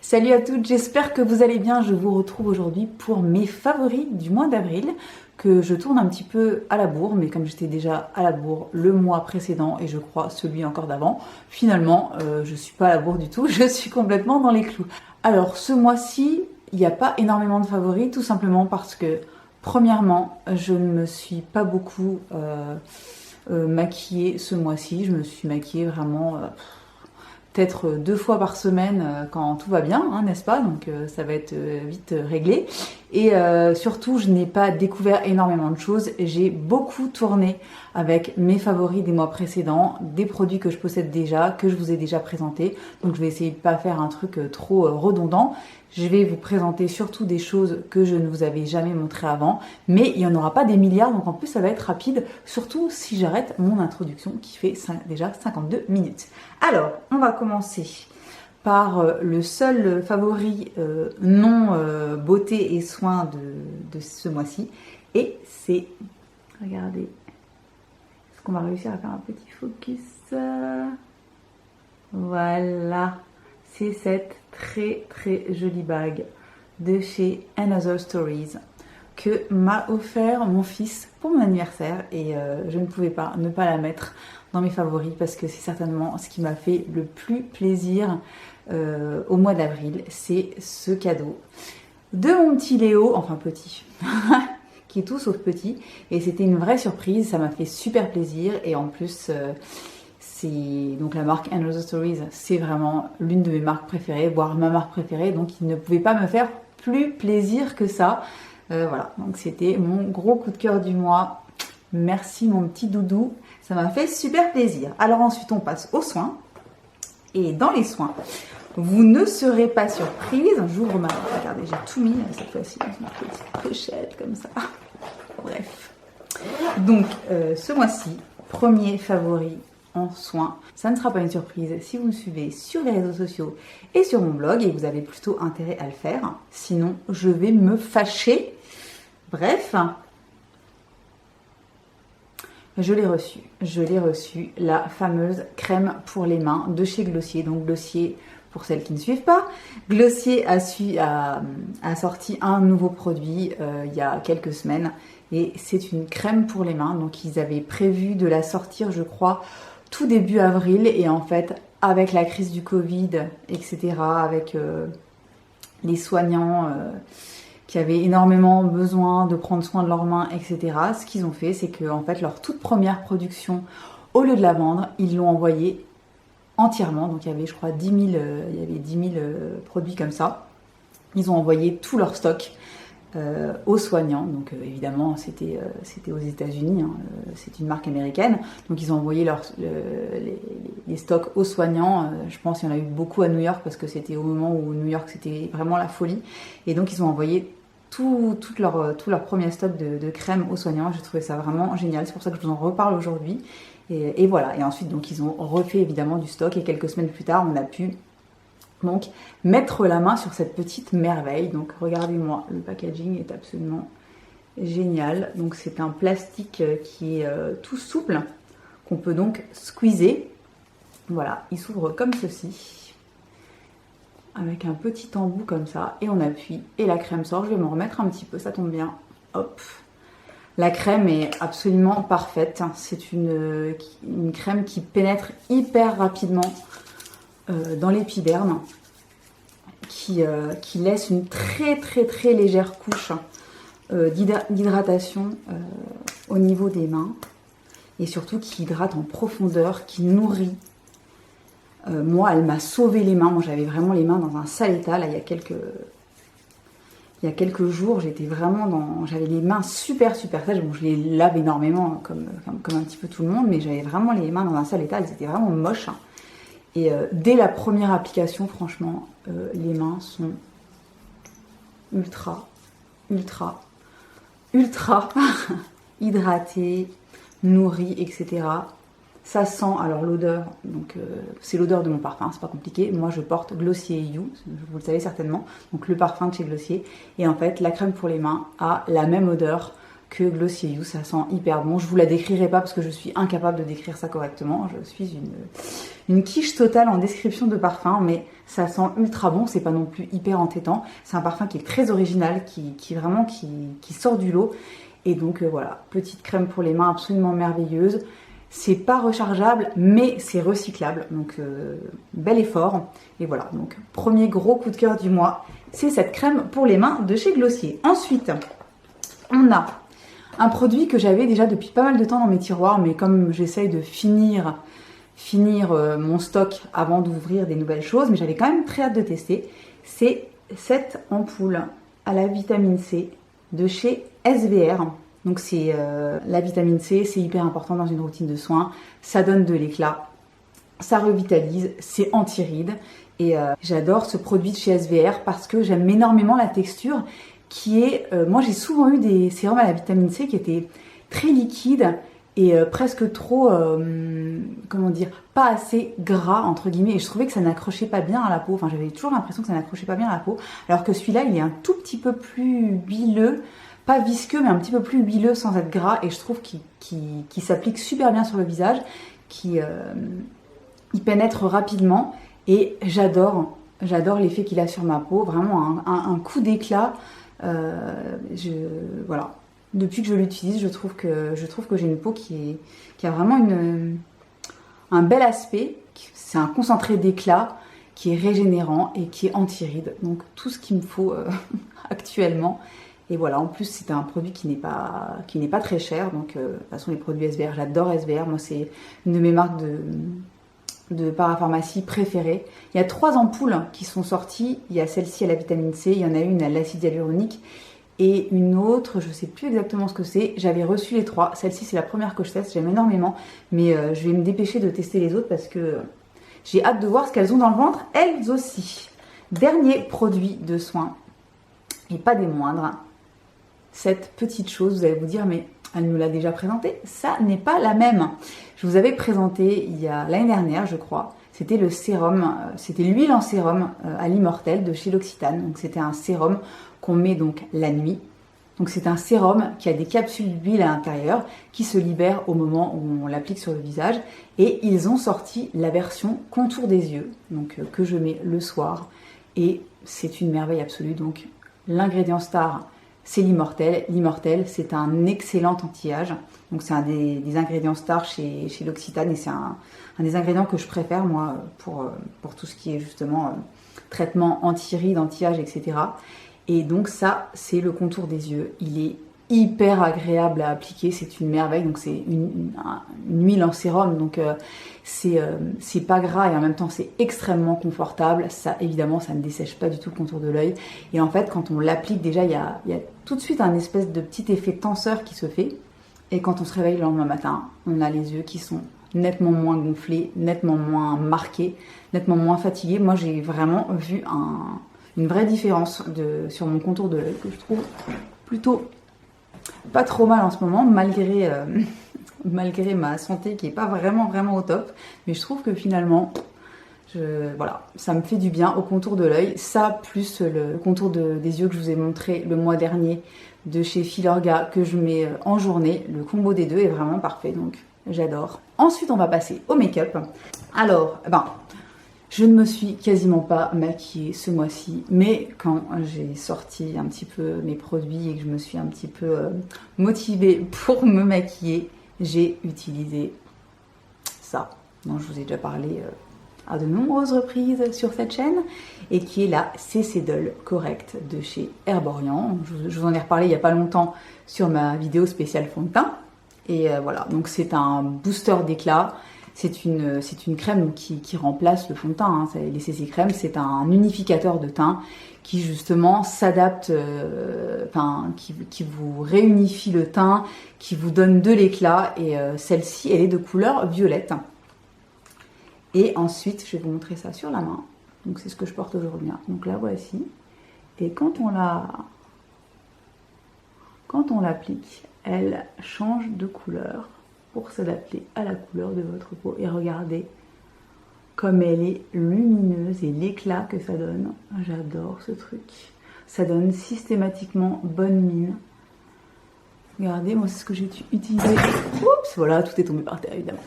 Salut à toutes, j'espère que vous allez bien. Je vous retrouve aujourd'hui pour mes favoris du mois d'avril que je tourne un petit peu à la bourre, mais comme j'étais déjà à la bourre le mois précédent et je crois celui encore d'avant, finalement je suis pas à la bourre du tout, je suis complètement dans les clous. Alors ce mois-ci, il n'y a pas énormément de favoris, tout simplement parce que premièrement, je ne me suis pas beaucoup maquillée ce mois-ci. Je me suis maquillée vraiment peut-être 2 fois par semaine quand tout va bien, hein, n'est-ce pas? Donc ça va être vite réglé. Et surtout, je n'ai pas découvert énormément de choses. J'ai beaucoup tourné avec mes favoris des mois précédents, des produits que je possède déjà, que je vous ai déjà présentés. Donc je vais essayer de pas faire un truc trop redondant. Je vais vous présenter surtout des choses que je ne vous avais jamais montrées avant, mais il n'y en aura pas des milliards, donc en plus ça va être rapide, surtout si j'arrête mon introduction qui fait déjà 52 minutes. Alors, on va commencer par le seul favori non beauté et soins de ce mois-ci, et c'est, regardez, est-ce qu'on va réussir à faire un petit focus? Voilà. C'est cette très jolie bague de chez Another Stories que m'a offert mon fils pour mon anniversaire et je ne pouvais pas ne pas la mettre dans mes favoris parce que c'est certainement ce qui m'a fait le plus plaisir au mois d'avril, c'est ce cadeau de mon petit Léo, enfin petit, qui est tout sauf petit, et c'était une vraie surprise, ça m'a fait super plaisir et en plus c'est donc la marque Another Stories, c'est vraiment l'une de mes marques préférées, voire ma marque préférée, donc il ne pouvait pas me faire plus plaisir que ça. Voilà, donc c'était mon gros coup de cœur du mois. Merci mon petit doudou, ça m'a fait super plaisir. Alors ensuite on passe aux soins, et dans les soins, vous ne serez pas surprise, j'ouvre ma... Regardez, j'ai tout mis cette fois-ci dans une petite pochette comme ça. Bref, donc ce mois-ci, premier favori en soins. Ça ne sera pas une surprise si vous me suivez sur les réseaux sociaux et sur mon blog et vous avez plutôt intérêt à le faire. Sinon, je vais me fâcher. Bref, je l'ai reçu. Je l'ai reçu, la fameuse crème pour les mains de chez Glossier. Donc Glossier, pour celles qui ne suivent pas, Glossier a sorti un nouveau produit il y a quelques semaines et c'est une crème pour les mains. Donc ils avaient prévu de la sortir, je crois, tout début avril, et en fait avec la crise du Covid, etc., avec les soignants qui avaient énormément besoin de prendre soin de leurs mains, etc., ce qu'ils ont fait, c'est que en fait leur toute première production, au lieu de la vendre, ils l'ont envoyée entièrement. Donc il y avait, je crois, 10 000 produits comme ça. Ils ont envoyé tout leur stock aux soignants, donc évidemment c'était aux États-Unis, hein, c'est une marque américaine, donc ils ont envoyé les stocks aux soignants. Je pense qu'il y en a eu beaucoup à New York parce que c'était au moment où New York c'était vraiment la folie, et donc ils ont envoyé tout leur premier stock de crème aux soignants. J'ai trouvé ça vraiment génial, c'est pour ça que je vous en reparle aujourd'hui, et voilà. Et ensuite donc ils ont refait évidemment du stock, et quelques semaines plus tard on a pu donc mettre la main sur cette petite merveille. Donc regardez-moi, le packaging est absolument génial. Donc c'est un plastique qui est tout souple, qu'on peut donc squeezer. Voilà, il s'ouvre comme ceci, avec un petit embout comme ça, et on appuie et la crème sort. Je vais m'en remettre un petit peu, ça tombe bien. Hop. La crème est absolument parfaite. C'est une crème qui pénètre hyper rapidement dans l'épiderme, qui laisse une très légère couche d'hydratation au niveau des mains, et surtout qui hydrate en profondeur, qui nourrit. Moi, elle m'a sauvé les mains. Moi, j'avais vraiment les mains dans un sale état là, il y a quelques jours, j'étais vraiment j'avais les mains super sèches. Bon, je les lave énormément comme un petit peu tout le monde, mais j'avais vraiment les mains dans un sale état, elles étaient vraiment moches. Et dès la première application, franchement, les mains sont ultra hydratées, nourries, etc. Ça sent, alors l'odeur, donc c'est l'odeur de mon parfum, c'est pas compliqué. Moi je porte Glossier You, vous le savez certainement, donc le parfum de chez Glossier. Et en fait, la crème pour les mains a la même odeur que Glossier You, ça sent hyper bon. Je vous la décrirai pas parce que je suis incapable de décrire ça correctement. Je suis une quiche totale en description de parfum, mais ça sent ultra bon, c'est pas non plus hyper entêtant. C'est un parfum qui est très original, qui sort du lot. Et donc voilà, petite crème pour les mains absolument merveilleuse. C'est pas rechargeable, mais c'est recyclable, donc bel effort. Et voilà, donc premier gros coup de cœur du mois, c'est cette crème pour les mains de chez Glossier. Ensuite, on a un produit que j'avais déjà depuis pas mal de temps dans mes tiroirs, mais comme j'essaye de finir mon stock avant d'ouvrir des nouvelles choses, mais j'avais quand même très hâte de tester, c'est cette ampoule à la vitamine C de chez SVR. Donc c'est la vitamine C, c'est hyper important dans une routine de soins, ça donne de l'éclat, ça revitalise, c'est anti-rides et j'adore ce produit de chez SVR parce que j'aime énormément la texture qui est... moi j'ai souvent eu des sérums à la vitamine C qui étaient très liquides et presque trop, comment dire, pas assez gras entre guillemets, et je trouvais que ça n'accrochait pas bien à la peau, enfin j'avais toujours l'impression que ça n'accrochait pas bien à la peau, alors que celui-là il est un tout petit peu plus huileux, pas visqueux mais un petit peu plus huileux sans être gras, et je trouve qu'il s'applique super bien sur le visage, il pénètre rapidement et j'adore l'effet qu'il a sur ma peau, vraiment un coup d'éclat. Voilà. Depuis que je l'utilise, je trouve que j'ai une peau qui a vraiment un bel aspect. C'est un concentré d'éclat qui est régénérant et qui est anti-rides. Donc tout ce qu'il me faut actuellement. Et voilà, en plus c'est un produit qui n'est pas très cher. Donc de toute façon les produits SVR, j'adore SVR. Moi c'est une de mes marques de parapharmacie préférées. Il y a 3 ampoules qui sont sorties. Il y a celle-ci à la vitamine C, il y en a une à l'acide hyaluronique et une autre, je ne sais plus exactement ce que c'est. J'avais reçu les 3. Celle-ci, c'est la première que je teste. J'aime énormément. Mais je vais me dépêcher de tester les autres parce que j'ai hâte de voir ce qu'elles ont dans le ventre, elles aussi. Dernier produit de soin, et pas des moindres. Cette petite chose, vous allez vous dire, mais elle nous l'a déjà présentée. Ça n'est pas la même. Je vous avais présenté il y a l'année dernière, je crois. C'était le sérum, c'était l'huile en sérum à l'immortel de chez L'Occitane. Donc c'était un sérum qu'on met donc la nuit. Donc c'est un sérum qui a des capsules d'huile à l'intérieur qui se libèrent au moment où on l'applique sur le visage. Et ils ont sorti la version contour des yeux, donc que je mets le soir. Et c'est une merveille absolue. Donc l'ingrédient star, c'est l'immortel. L'immortel, c'est un excellent anti-âge. Donc c'est un des ingrédients stars chez L'Occitane et c'est un des ingrédients que je préfère moi pour tout ce qui est justement traitement anti-rides, anti-âge, etc. Et donc ça, c'est le contour des yeux. Il est hyper agréable à appliquer, c'est une merveille. Donc c'est une huile en sérum, donc c'est pas gras et en même temps c'est extrêmement confortable. Ça, évidemment, ça ne dessèche pas du tout le contour de l'œil. Et en fait, quand on l'applique, déjà, il y a tout de suite un espèce de petit effet tenseur qui se fait. Et quand on se réveille le lendemain matin, on a les yeux qui sont nettement moins gonflés, nettement moins marqués, nettement moins fatigués. Moi, j'ai vraiment vu une vraie différence sur mon contour de l'œil que je trouve plutôt pas trop mal en ce moment, malgré ma santé qui est pas vraiment au top. Mais je trouve que finalement, voilà, ça me fait du bien au contour de l'œil. Ça, plus le contour des yeux que je vous ai montré le mois dernier de chez Filorga que je mets en journée. Le combo des deux est vraiment parfait, donc j'adore. Ensuite, on va passer au make-up. Alors, je ne me suis quasiment pas maquillée ce mois-ci, mais quand j'ai sorti un petit peu mes produits et que je me suis un petit peu motivée pour me maquiller, j'ai utilisé ça, dont je vous ai déjà parlé à de nombreuses reprises sur cette chaîne, et qui est la CC Doll Correct de chez Herborian. Je vous en ai reparlé il n'y a pas longtemps sur ma vidéo spéciale fond de teint. Et voilà, donc c'est un booster d'éclat. C'est une crème qui remplace le fond de teint. Les CC crèmes, c'est un unificateur de teint qui justement s'adapte, qui vous réunifie le teint, qui vous donne de l'éclat. Et celle-ci, elle est de couleur violette. Et ensuite, je vais vous montrer ça sur la main. Donc c'est ce que je porte aujourd'hui. Donc la voici. Et quand on l'applique, elle change de couleur pour s'adapter à la couleur de votre peau. Et regardez comme elle est lumineuse et l'éclat que ça donne. J'adore ce truc. Ça donne systématiquement bonne mine. Regardez, moi c'est ce que j'ai utilisé. Oups, voilà, tout est tombé par terre évidemment.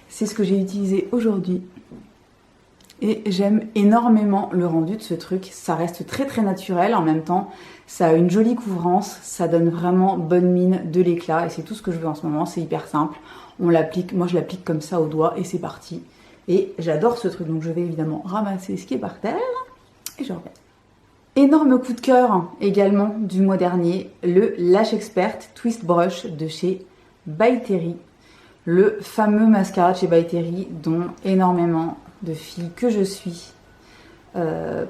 C'est ce que j'ai utilisé aujourd'hui et j'aime énormément le rendu de ce truc. Ça reste très très naturel, en même temps ça a une jolie couvrance, ça donne vraiment bonne mine, de l'éclat et c'est tout ce que je veux en ce moment, c'est hyper simple. On l'applique, moi je l'applique comme ça au doigt et c'est parti. Et j'adore ce truc, donc je vais évidemment ramasser ce qui est par terre et je reviens. Énorme coup de cœur également du mois dernier, le Lash Expert Twist Brush de chez By Terry. Le fameux mascara de chez By Terry dont énormément de filles que je suis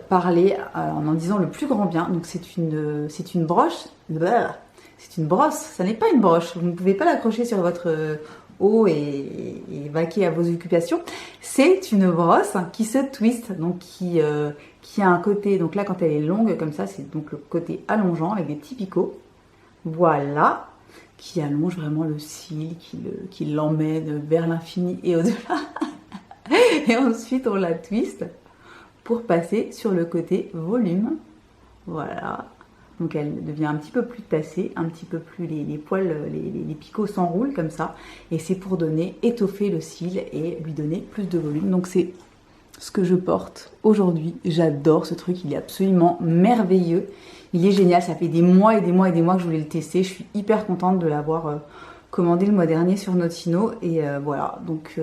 parlaient en disant le plus grand bien. Donc c'est une broche, c'est une brosse, ça n'est pas une broche, vous ne pouvez pas l'accrocher sur votre haut et vaquer à vos occupations. C'est une brosse qui se twist, donc qui a un côté, donc là quand elle est longue comme ça, c'est donc le côté allongeant avec des petits picots. Voilà, qui allonge vraiment le cil, qui l'emmène vers l'infini et au-delà. Et ensuite on la twist pour passer sur le côté volume. Voilà. Donc elle devient un petit peu plus tassée, un petit peu plus les poils, les picots s'enroulent comme ça. Et c'est pour étoffer le cil et lui donner plus de volume. Donc c'est ce que je porte aujourd'hui. J'adore ce truc, il est absolument merveilleux. Il est génial, ça fait des mois et des mois et des mois que je voulais le tester. Je suis hyper contente de l'avoir commandé le mois dernier sur Notino. Et voilà, donc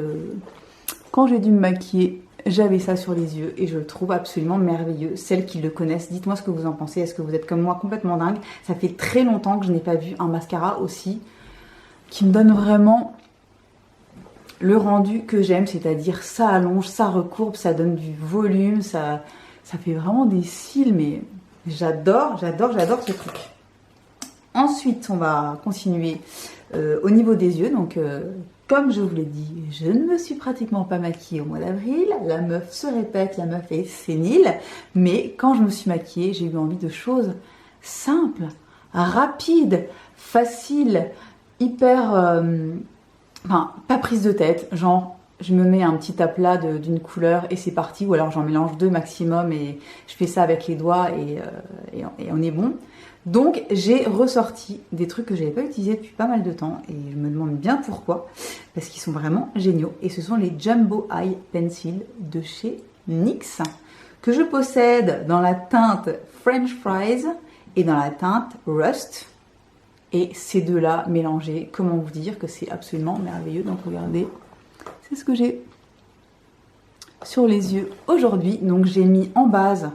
quand j'ai dû me maquiller, j'avais ça sur les yeux et je le trouve absolument merveilleux. Celles qui le connaissent, dites-moi ce que vous en pensez. Est-ce que vous êtes comme moi complètement dingue? Ça fait très longtemps que je n'ai pas vu un mascara aussi qui me donne vraiment le rendu que j'aime, c'est-à-dire ça allonge, ça recourbe, ça donne du volume, ça fait vraiment des cils, mais j'adore ce truc. Ensuite, on va continuer au niveau des yeux. Donc, comme je vous l'ai dit, je ne me suis pratiquement pas maquillée au mois d'avril. La meuf se répète, la meuf est sénile. Mais quand je me suis maquillée, j'ai eu envie de choses simples, rapides, faciles, hyper... enfin, pas prise de tête. Genre, je me mets un petit aplat d'une couleur et c'est parti. Ou alors j'en mélange deux maximum et je fais ça avec les doigts et on est bon. Donc j'ai ressorti des trucs que je n'avais pas utilisés depuis pas mal de temps et je me demande bien pourquoi, parce qu'ils sont vraiment géniaux. Et ce sont les Jumbo Eye Pencil de chez NYX que je possède dans la teinte French Fries et dans la teinte Rust. Et ces deux-là mélangés, comment vous dire que c'est absolument merveilleux. Donc regardez, c'est ce que j'ai sur les yeux aujourd'hui. Donc j'ai mis en base...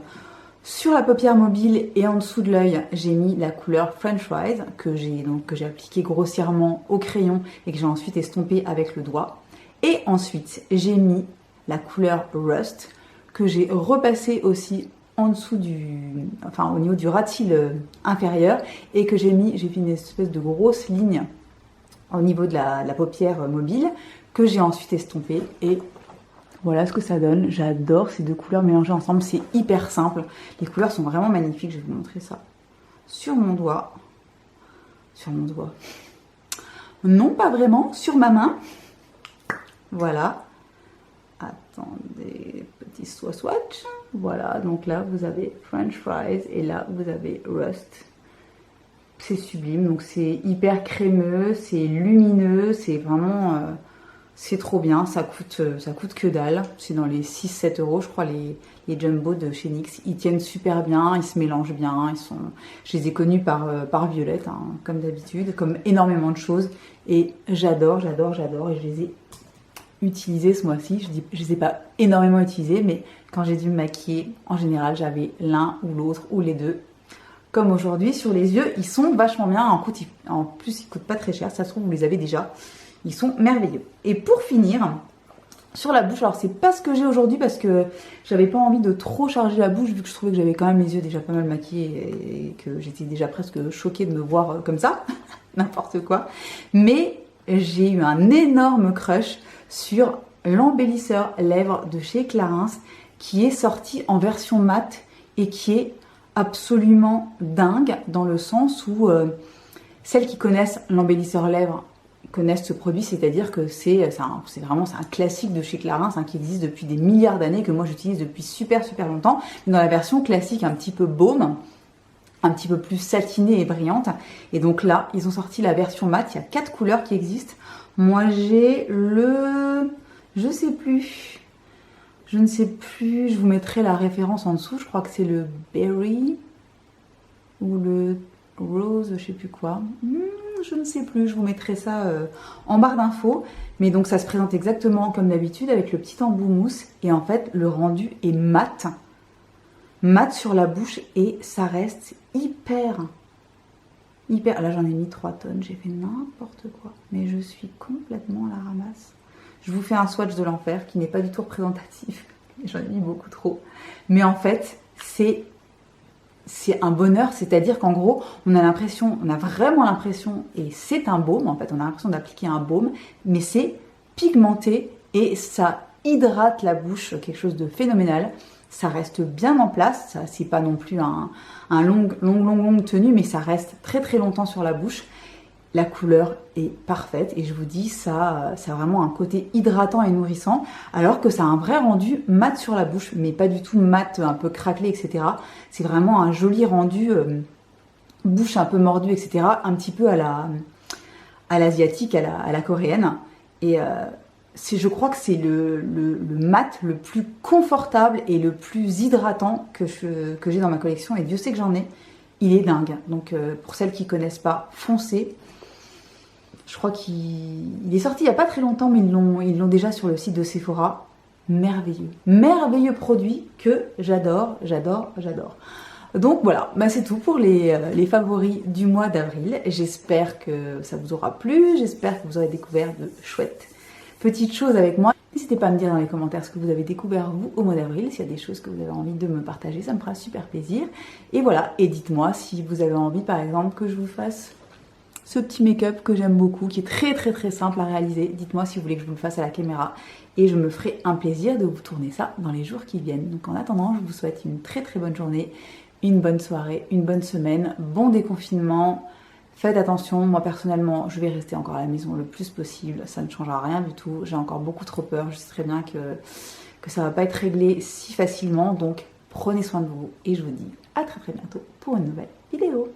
Sur la paupière mobile et en dessous de l'œil, j'ai mis la couleur French Fries que j'ai appliqué grossièrement au crayon et que j'ai ensuite estompé avec le doigt. Et ensuite, j'ai mis la couleur Rust que j'ai repassé aussi en dessous au niveau du ras de cils inférieur et que j'ai fait une espèce de grosse ligne au niveau de la paupière mobile que j'ai ensuite estompé et voilà ce que ça donne. J'adore ces deux couleurs mélangées ensemble. C'est hyper simple. Les couleurs sont vraiment magnifiques. Je vais vous montrer ça sur mon doigt. Sur mon doigt. Non, pas vraiment. Sur ma main. Voilà. Attendez. Petit swatch. Voilà. Donc là, vous avez French Fries. Et là, vous avez Rust. C'est sublime. Donc c'est hyper crémeux. C'est lumineux. C'est vraiment... c'est trop bien, ça coûte que dalle. C'est dans les 6-7 euros, je crois, les jumbo de chez NYX. Ils tiennent super bien, ils se mélangent bien. Je les ai connus par Violette, hein, comme d'habitude, comme énormément de choses. Et j'adore. Et je les ai utilisés ce mois-ci. Je les ai pas énormément utilisés, mais quand j'ai dû me maquiller, en général, j'avais l'un ou l'autre ou les deux. Comme aujourd'hui, sur les yeux, ils sont vachement bien. En plus, ils coûtent pas très cher. Ça se trouve, vous les avez déjà. Ils sont merveilleux. Et pour finir, sur la bouche, alors c'est pas ce que j'ai aujourd'hui parce que j'avais pas envie de trop charger la bouche vu que je trouvais que j'avais quand même les yeux déjà pas mal maquillés et que j'étais déjà presque choquée de me voir comme ça, n'importe quoi. Mais j'ai eu un énorme crush sur l'embellisseur lèvres de chez Clarins qui est sorti en version mat et qui est absolument dingue dans le sens où celles qui connaissent l'embellisseur lèvres connaissent ce produit, c'est-à-dire que c'est un classique de chez Clarins qui existe depuis des milliards d'années, que moi j'utilise depuis super longtemps, mais dans la version classique un petit peu baume, un petit peu plus satinée et brillante. Et donc là, ils ont sorti la version mat, il y a 4 couleurs qui existent. Moi j'ai je sais plus, Je ne sais plus, je vous mettrai la référence en dessous. Je crois que c'est le Berry ou le Rose, je sais plus quoi. Je ne sais plus, je vous mettrai ça en barre d'infos. Mais donc ça se présente exactement comme d'habitude avec le petit embout mousse. Et en fait, le rendu est mat. Mat sur la bouche et ça reste hyper... Là j'en ai mis 3 tonnes, j'ai fait n'importe quoi. Mais je suis complètement à la ramasse. Je vous fais un swatch de l'enfer qui n'est pas du tout représentatif. J'en ai mis beaucoup trop. Mais en fait, c'est un bonheur. C'est-à-dire qu'en gros, on a vraiment l'impression, et c'est un baume, en fait, on a l'impression d'appliquer un baume, mais c'est pigmenté et ça hydrate la bouche, quelque chose de phénoménal. Ça reste bien en place, ça c'est pas non plus un longue tenue, mais ça reste très très longtemps sur la bouche. La couleur est parfaite et je vous dis, ça a vraiment un côté hydratant et nourrissant, alors que ça a un vrai rendu mat sur la bouche, mais pas du tout mat, un peu craquelé, etc. C'est vraiment un joli rendu, bouche un peu mordue, etc. Un petit peu à l'asiatique, à la coréenne. Et je crois que c'est le mat le plus confortable et le plus hydratant que j'ai dans ma collection, et Dieu sait que j'en ai. Il est dingue. Donc pour celles qui ne connaissent pas, foncez. Je crois qu'il est sorti il n'y a pas très longtemps, mais ils l'ont déjà sur le site de Sephora. Merveilleux. Merveilleux produit que j'adore. Donc voilà, c'est tout pour les favoris du mois d'avril. J'espère que ça vous aura plu. J'espère que vous aurez découvert de chouettes petites choses avec moi. N'hésitez pas à me dire dans les commentaires ce que vous avez découvert vous au mois d'avril. S'il y a des choses que vous avez envie de me partager, ça me fera super plaisir. Et voilà, et dites-moi si vous avez envie par exemple que je vous fasse ce petit make-up que j'aime beaucoup, qui est très très très simple à réaliser. Dites-moi si vous voulez que je vous le fasse à la caméra et je me ferai un plaisir de vous tourner ça dans les jours qui viennent. Donc en attendant, je vous souhaite une très très bonne journée, une bonne soirée, une bonne semaine, bon déconfinement. Faites attention, moi personnellement, je vais rester encore à la maison le plus possible, ça ne changera rien du tout. J'ai encore beaucoup trop peur, je sais très bien que ça ne va pas être réglé si facilement. Donc prenez soin de vous et je vous dis à très très bientôt pour une nouvelle vidéo.